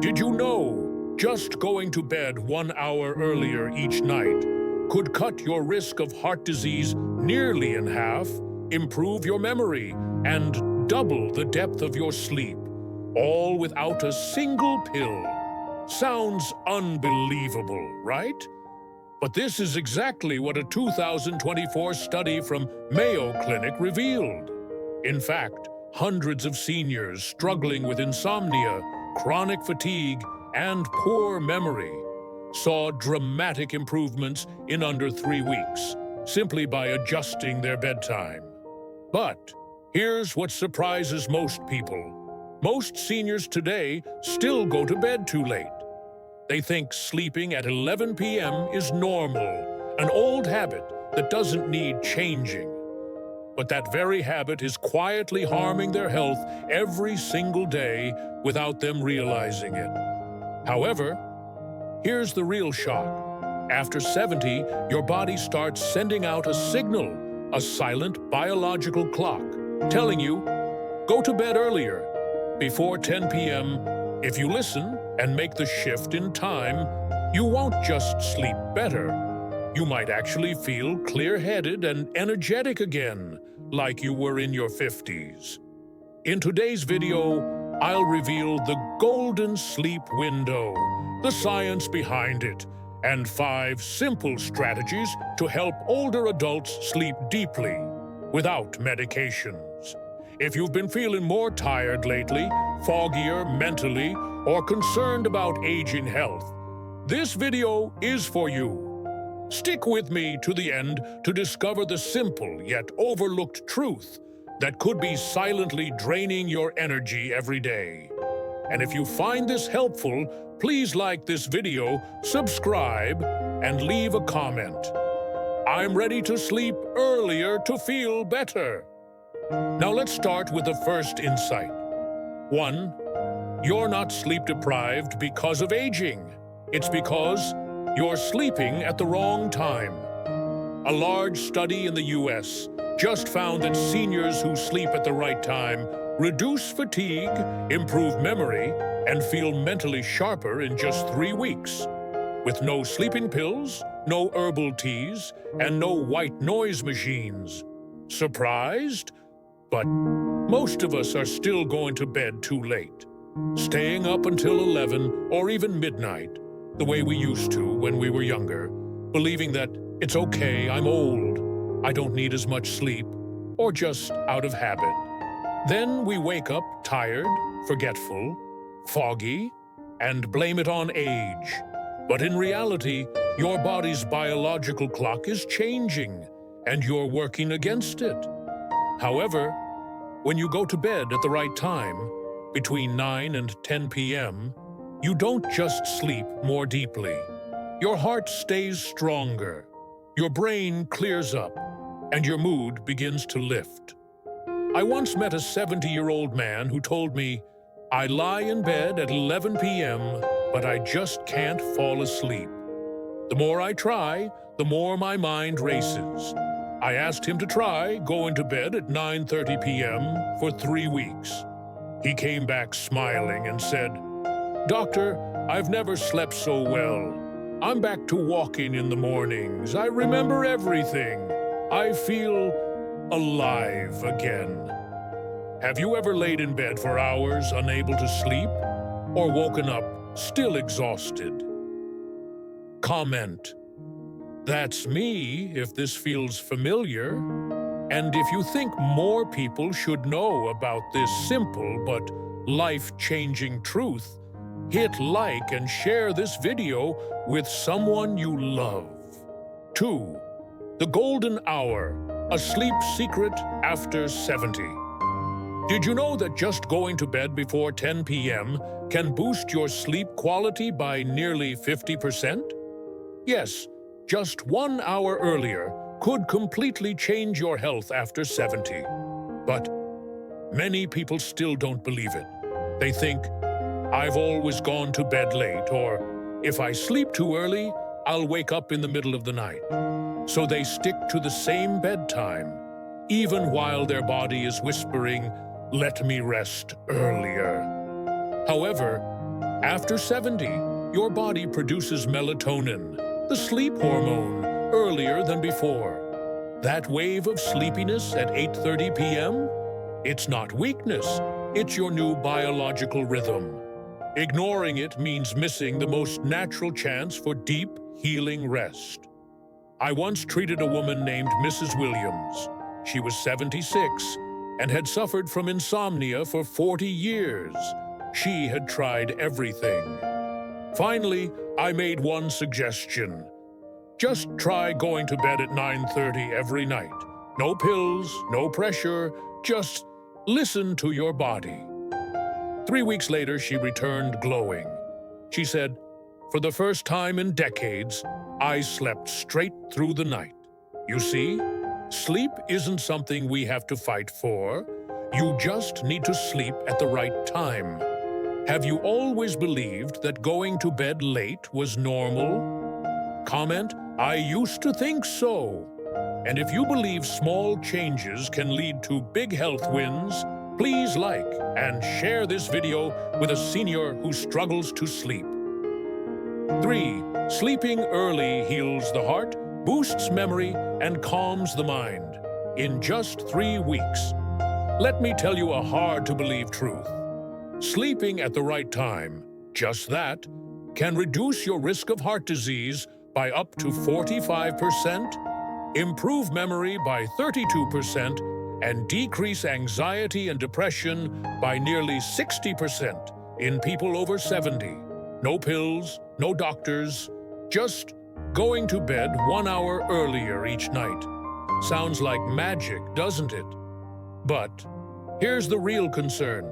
Did you know just going to bed 1 hour earlier each night could cut your risk of heart disease nearly in half, improve your memory, and double the depth of your sleep, all without a single pill? Sounds unbelievable, right? But this is exactly what a 2024 study from Mayo Clinic revealed. In fact, hundreds of seniors struggling with insomnia, chronic fatigue, and poor memory saw dramatic improvements in under 3 weeks, simply by adjusting their bedtime. But here's what surprises most people. Most seniors today still go to bed too late. They think sleeping at 11 p.m. is normal, an old habit that doesn't need changing. But that very habit is quietly harming their health every single day without them realizing it. However, here's the real shock. After 70, your body starts sending out a signal, a silent biological clock, telling you, go to bed earlier, before 10 p.m. If you listen and make the shift in time, you won't just sleep better. You might actually feel clear-headed and energetic again, like you were in your 50s. In today's video, I'll reveal the golden sleep window, the science behind it, and 5 simple strategies to help older adults sleep deeply, without medications. If you've been feeling more tired lately, foggier mentally, or concerned about aging health, this video is for you. Stick with me to the end to discover the simple yet overlooked truth that could be silently draining your energy every day. And if you find this helpful, please like this video, subscribe, and leave a comment. I'm ready to sleep earlier to feel better. Now let's start with the first insight. 1. You're not sleep deprived because of aging. It's because you're sleeping at the wrong time. A large study in the US just found that seniors who sleep at the right time reduce fatigue, improve memory, and feel mentally sharper in just 3 weeks. With no sleeping pills, no herbal teas, and no white noise machines. Surprised? But most of us are still going to bed too late, staying up until 11 or even midnight, the way we used to when we were younger, believing that it's okay, I'm old, I don't need as much sleep, or just out of habit. Then we wake up tired, forgetful, foggy, and blame it on age. But in reality, your body's biological clock is changing, and you're working against it. However, when you go to bed at the right time, between 9 and 10 p.m., you don't just sleep more deeply. Your heart stays stronger, your brain clears up, and your mood begins to lift. I once met a 70-year-old man who told me, I lie in bed at 11 p.m., but I just can't fall asleep. The more I try, the more my mind races. I asked him to try going to bed at 9:30 p.m. for 3 weeks. He came back smiling and said, Doctor, I've never slept so well. I'm back to walking in the mornings. I remember everything. I feel alive again. Have you ever laid in bed for hours unable to sleep, or woken up still exhausted? Comment. That's me if this feels familiar. And if you think more people should know about this simple but life-changing truth, hit like and share this video with someone you love. 2. The golden hour, a sleep secret after 70. Did you know that just going to bed before 10 p.m. can boost your sleep quality by nearly 50%? Yes, just 1 hour earlier could completely change your health after 70. But many people still don't believe it. They think, I've always gone to bed late, or if I sleep too early, I'll wake up in the middle of the night. So they stick to the same bedtime, even while their body is whispering, let me rest earlier. However, After 70, your body produces melatonin, the sleep hormone, earlier than before. That wave of sleepiness at 8:30 p.m.? It's not weakness, it's your new biological rhythm. Ignoring it means missing the most natural chance for deep, healing rest. I once treated a woman named Mrs. Williams. She was 76 and had suffered from insomnia for 40 years. She had tried everything. Finally, I made one suggestion. Just try going to bed at 9:30 every night. No pills, no pressure, just listen to your body. 3 weeks later, she returned glowing. She said, "For the first time in decades, I slept straight through the night." You see, sleep isn't something we have to fight for. You just need to sleep at the right time. Have you always believed that going to bed late was normal? Comment, "I used to think so." And if you believe small changes can lead to big health wins, please like and share this video with a senior who struggles to sleep. 3. Sleeping early heals the heart, boosts memory, and calms the mind. In just 3 weeks. Let me tell you a hard-to-believe truth. Sleeping at the right time, just that, can reduce your risk of heart disease by up to 45%, improve memory by 32%, and decrease anxiety and depression by nearly 60% in people over 70. No pills, no doctors, just going to bed 1 hour earlier each night. Sounds like magic, doesn't it? But here's the real concern.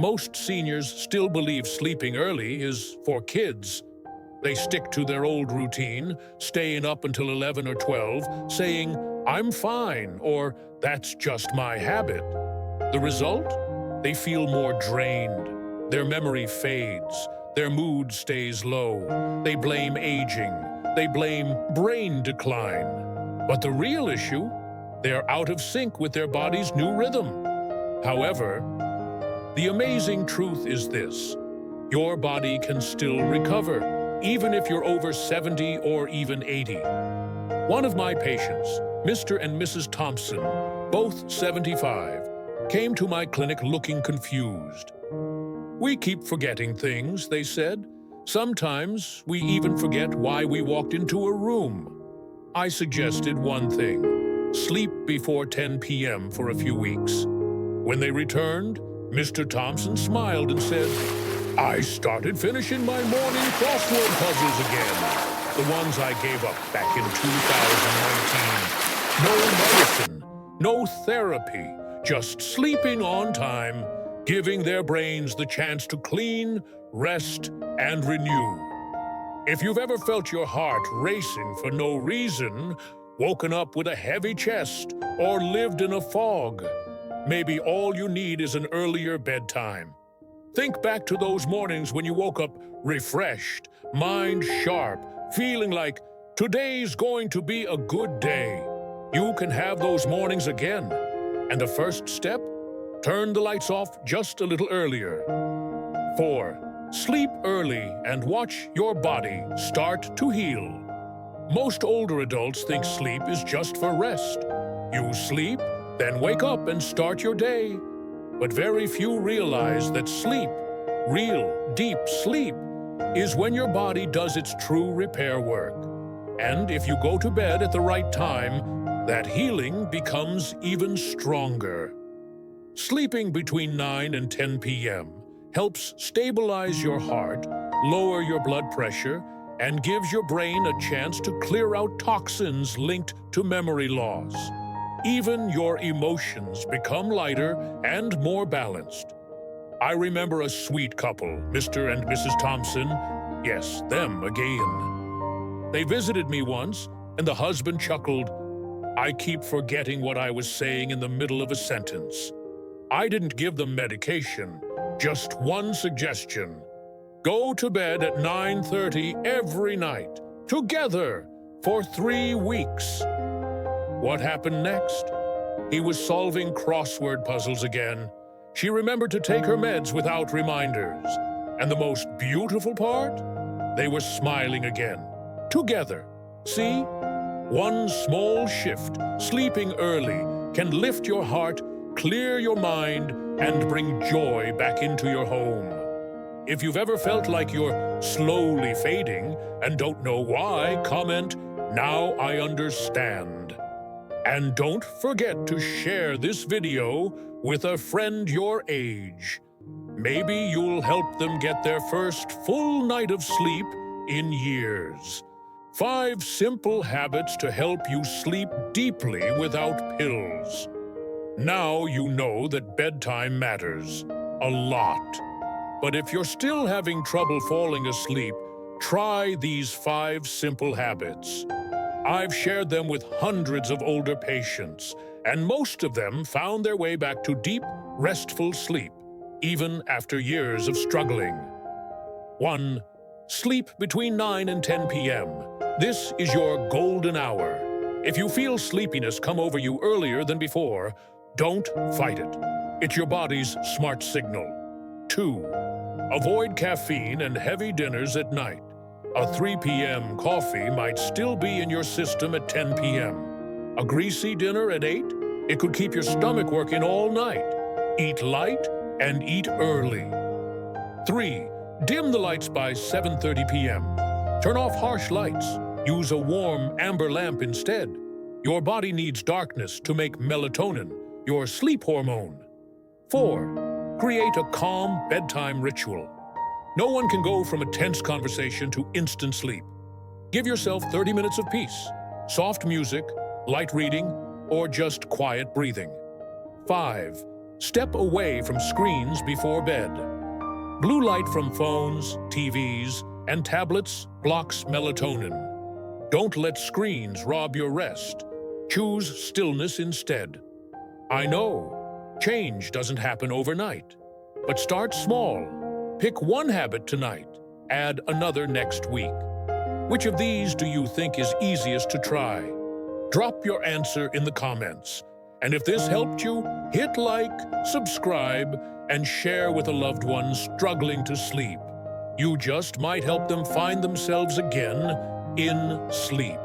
Most seniors still believe sleeping early is for kids. They stick to their old routine, staying up until 11 or 12, saying, "I'm fine," or "That's just my habit." The result? They feel more drained. Their memory fades. Their mood stays low. They blame aging. They blame brain decline. But the real issue? They're out of sync with their body's new rhythm. However, the amazing truth is this: your body can still recover, even if you're over 70 or even 80. One of my patients, Mr. and Mrs. Thompson, both 75, came to my clinic looking confused. "We keep forgetting things," they said. "Sometimes we even forget why we walked into a room." I suggested one thing: sleep before 10 p.m. for a few weeks. When they returned, Mr. Thompson smiled and said, "I started finishing my morning crossword puzzles again, the ones I gave up back in 2019. No medicine, no therapy, just sleeping on time, giving their brains the chance to clean, rest, and renew." If you've ever felt your heart racing for no reason, woken up with a heavy chest, or lived in a fog, maybe all you need is an earlier bedtime. Think back to those mornings when you woke up refreshed, mind sharp, feeling like today's going to be a good day. You can have those mornings again. And the first step? Turn the lights off just a little earlier. 4. Sleep early and watch your body start to heal. Most older adults think sleep is just for rest. You sleep, then wake up and start your day. But very few realize that sleep, real, deep sleep, is when your body does its true repair work. And if you go to bed at the right time, that healing becomes even stronger. Sleeping between 9 and 10 p.m. helps stabilize your heart, lower your blood pressure, and gives your brain a chance to clear out toxins linked to memory loss. Even your emotions become lighter and more balanced. I remember a sweet couple, Mr. and Mrs. Thompson. Yes, them again. They visited me once, and the husband chuckled, "I keep forgetting what I was saying in the middle of a sentence." I didn't give them medication, just one suggestion. Go to bed at 9:30 every night, together, for 3 weeks. What happened next? He was solving crossword puzzles again. She remembered to take her meds without reminders. And the most beautiful part? They were smiling again. Together. See? One small shift, sleeping early, can lift your heart, clear your mind, and bring joy back into your home. If you've ever felt like you're slowly fading and don't know why, comment, "Now I understand." And don't forget to share this video with a friend your age. Maybe you'll help them get their first full night of sleep in years. 5 simple habits to help you sleep deeply without pills. Now you know that bedtime matters a lot. But if you're still having trouble falling asleep, try these 5 simple habits. I've shared them with hundreds of older patients, and most of them found their way back to deep, restful sleep, even after years of struggling. 1. Sleep between 9 and 10 p.m. This is your golden hour. If you feel sleepiness come over you earlier than before, don't fight it. It's your body's smart signal. 2. Avoid caffeine and heavy dinners at night. A 3 p.m. coffee might still be in your system at 10 p.m. A greasy dinner at 8? It could keep your stomach working all night. Eat light and eat early. 3. Dim the lights by 7:30 p.m. Turn off harsh lights. Use a warm amber lamp instead. Your body needs darkness to make melatonin, your sleep hormone. 4. Create a calm bedtime ritual. No one can go from a tense conversation to instant sleep. Give yourself 30 minutes of peace, soft music, light reading, or just quiet breathing. 5. Step away from screens before bed. Blue light from phones, TVs, and tablets blocks melatonin. Don't let screens rob your rest. Choose stillness instead. I know, change doesn't happen overnight, but start small. Pick one habit tonight, add another next week. Which of these do you think is easiest to try? Drop your answer in the comments. And if this helped you, hit like, subscribe, and share with a loved one struggling to sleep. You just might help them find themselves again in sleep.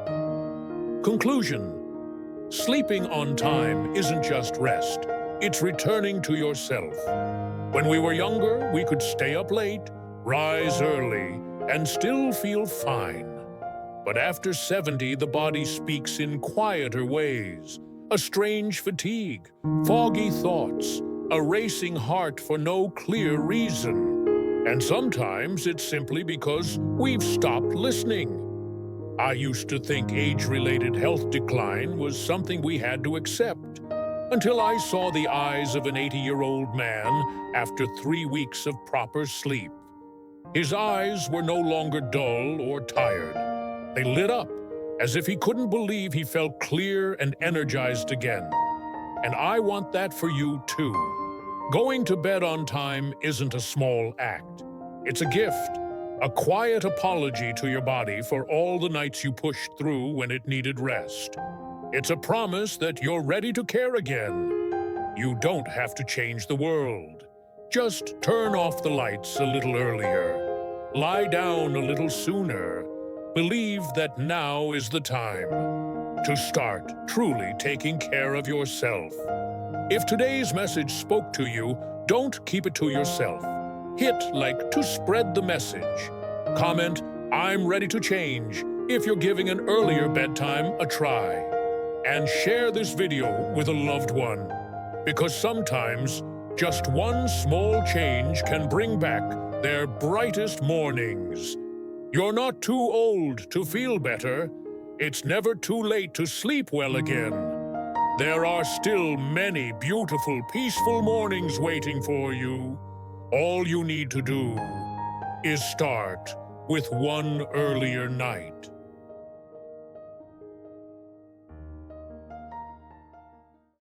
Conclusion: sleeping on time isn't just rest. It's returning to yourself. When we were younger, we could stay up late, rise early, and still feel fine. But after 70, the body speaks in quieter ways. A strange fatigue, foggy thoughts, a racing heart for no clear reason. And sometimes it's simply because we've stopped listening. I used to think age-related health decline was something we had to accept, until I saw the eyes of an 80-year-old man after 3 weeks of proper sleep. His eyes were no longer dull or tired. They lit up, as if he couldn't believe he felt clear and energized again. And I want that for you too. Going to bed on time isn't a small act. It's a gift, a quiet apology to your body for all the nights you pushed through when it needed rest. It's a promise that you're ready to care again. You don't have to change the world. Just turn off the lights a little earlier. Lie down a little sooner. Believe that now is the time to start truly taking care of yourself. If today's message spoke to you, don't keep it to yourself. Hit like to spread the message. Comment, "I'm ready to change," if you're giving an earlier bedtime a try. And share this video with a loved one, because sometimes just one small change can bring back their brightest mornings. You're not too old to feel better. It's never too late to sleep well again. There are still many beautiful, peaceful mornings waiting for you. All you need to do is start with one earlier night.